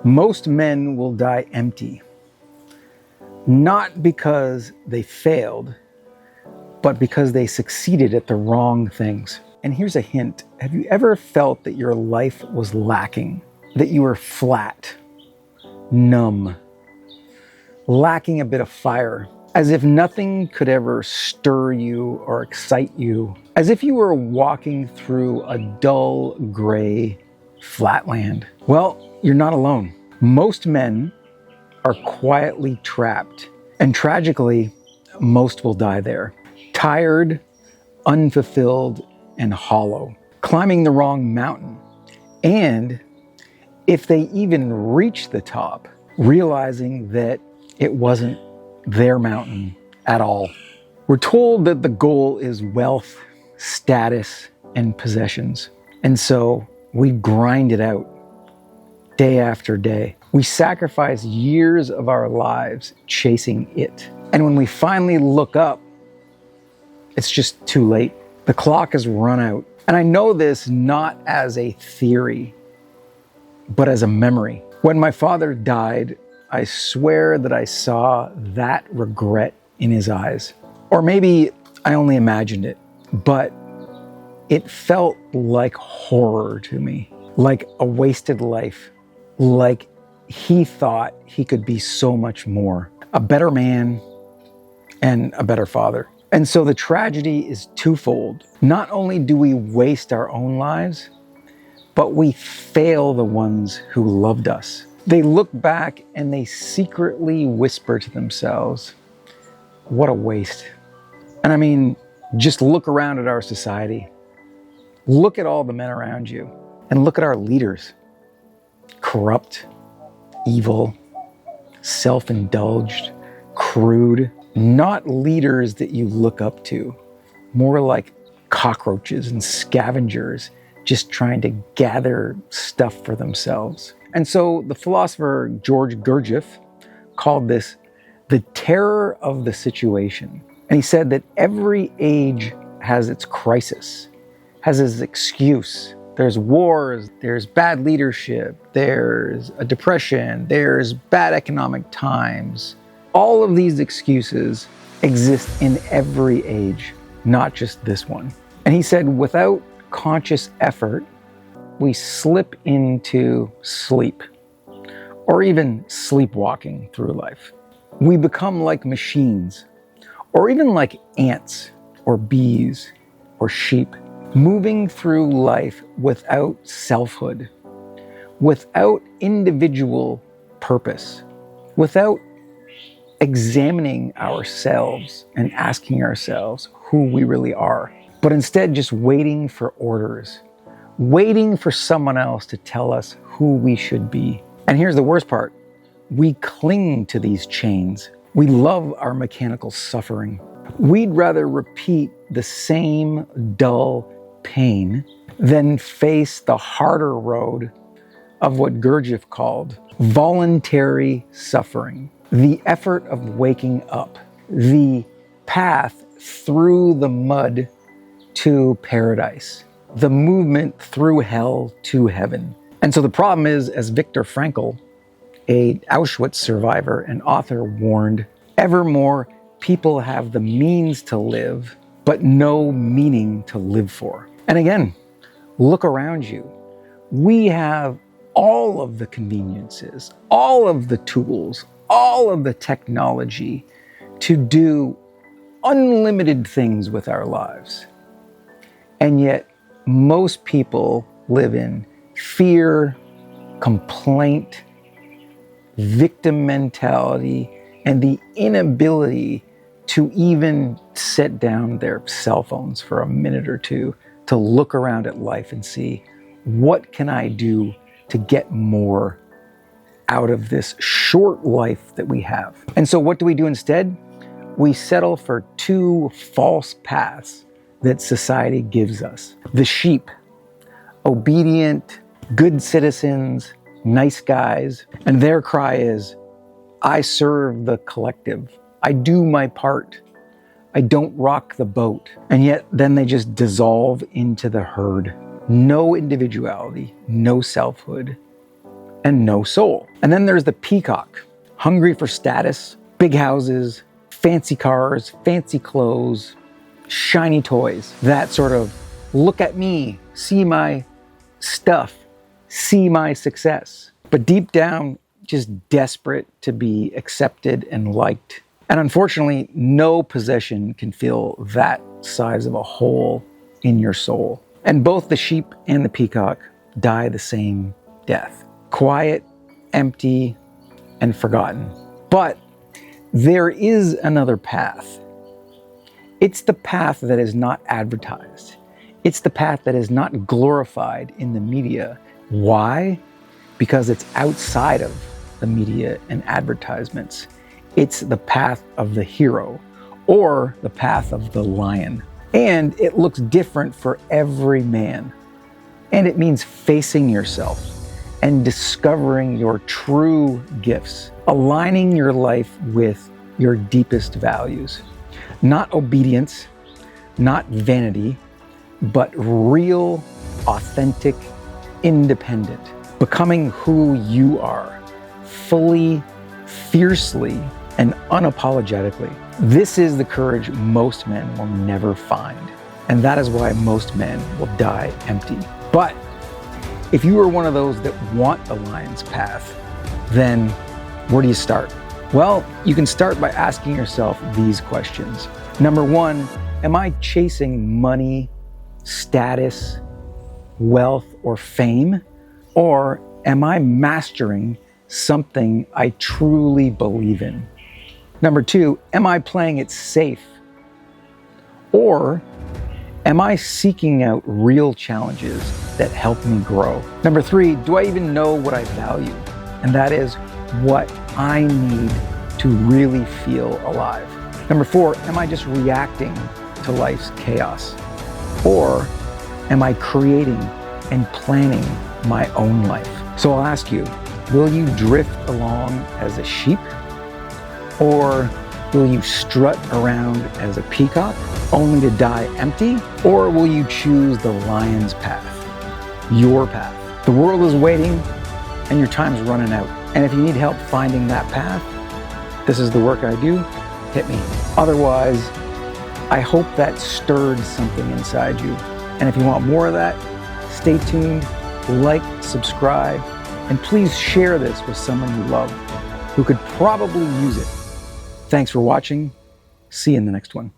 Most men will die empty, not because they failed, but because they succeeded at the wrong things. And here's a hint. Have you ever felt that your life was lacking? That you were flat, numb, lacking a bit of fire, as if nothing could ever stir you or excite you, as if you were walking through a dull, gray flatland? Well, you're not alone. Most men are quietly trapped, and tragically, most will die there. Tired, unfulfilled, and hollow, climbing the wrong mountain, and if they even reach the top, realizing that it wasn't their mountain at all. We're told that the goal is wealth, status, and possessions. And so we grind it out day after day. We sacrifice years of our lives chasing it. And when we finally look up, it's just too late. The clock has run out. And I know this not as a theory, but as a memory. When my father died, I swear that I saw that regret in his eyes. Or maybe I only imagined it, but it felt like horror to me, like a wasted life, like he thought he could be so much more, a better man and a better father. And so the tragedy is twofold. Not only do we waste our own lives, but we fail the ones who loved us. They look back and they secretly whisper to themselves, what a waste. And I mean, just look around at our society. Look at all the men around you and look at our leaders. Corrupt, evil, self-indulged, crude, not leaders that you look up to, more like cockroaches and scavengers just trying to gather stuff for themselves. And so the philosopher George Gurdjieff called this the terror of the situation. And he said that every age has its crisis, has its excuse. There's wars, there's bad leadership, there's a depression, there's bad economic times. All of these excuses exist in every age, not just this one. And he said, without conscious effort, we slip into sleep, or even sleepwalking through life. We become like machines, or even like ants, or bees, or sheep, moving through life without selfhood, without individual purpose, without examining ourselves and asking ourselves who we really are, but instead just waiting for orders, waiting for someone else to tell us who we should be. And here's the worst part. We cling to these chains. We love our mechanical suffering. We'd rather repeat the same dull pain than face the harder road of what Gurdjieff called voluntary suffering. The effort of waking up, the path through the mud to paradise, the movement through hell to heaven. And so the problem is, as Viktor Frankl, a Auschwitz survivor and author, warned, evermore people have the means to live, but no meaning to live for. And again, look around you. We have all of the conveniences, all of the tools, all of the technology to do unlimited things with our lives. And yet, most people live in fear, complaint, victim mentality, and the inability to even set down their cell phones for a minute or two to look around at life and see, what can I do to get more out of this short life that we have? And so what do we do instead? We settle for two false paths that society gives us. The sheep, obedient, good citizens, nice guys, and their cry is, I serve the collective. I do my part. I don't rock the boat. And yet then they just dissolve into the herd. No individuality, no selfhood, and no soul. And then there's the peacock, hungry for status, big houses, fancy cars, fancy clothes, shiny toys. That sort of, look at me, see my stuff, see my success. But deep down, just desperate to be accepted and liked. And unfortunately, no possession can fill that size of a hole in your soul. And both the sheep and the peacock die the same death. Quiet, empty, and forgotten. But there is another path. It's the path that is not advertised. It's the path that is not glorified in the media. Why? Because it's outside of the media and advertisements. It's the path of the hero, or the path of the lion. And it looks different for every man. And it means facing yourself and discovering your true gifts, aligning your life with your deepest values. Not obedience, not vanity, but real, authentic, independent. Becoming who you are, fully, fiercely, and unapologetically. This is the courage most men will never find. And that is why most men will die empty. But if you are one of those that want the lion's path, then where do you start? Well, you can start by asking yourself these questions. Number one, am I chasing money, status, wealth, or fame? Or am I mastering something I truly believe in? Number two, am I playing it safe? Or am I seeking out real challenges that help me grow? Number three, do I even know what I value? And that is what I need to really feel alive. Number four, am I just reacting to life's chaos? Or am I creating and planning my own life? So I'll ask you, will you drift along as a sheep? Or will you strut around as a peacock, only to die empty? Or will you choose the lion's path, your path? The world is waiting and your time's running out. And if you need help finding that path, this is the work I do, hit me. Otherwise, I hope that stirred something inside you. And if you want more of that, stay tuned, like, subscribe, and please share this with someone you love who could probably use it. Thanks for watching. See you in the next one.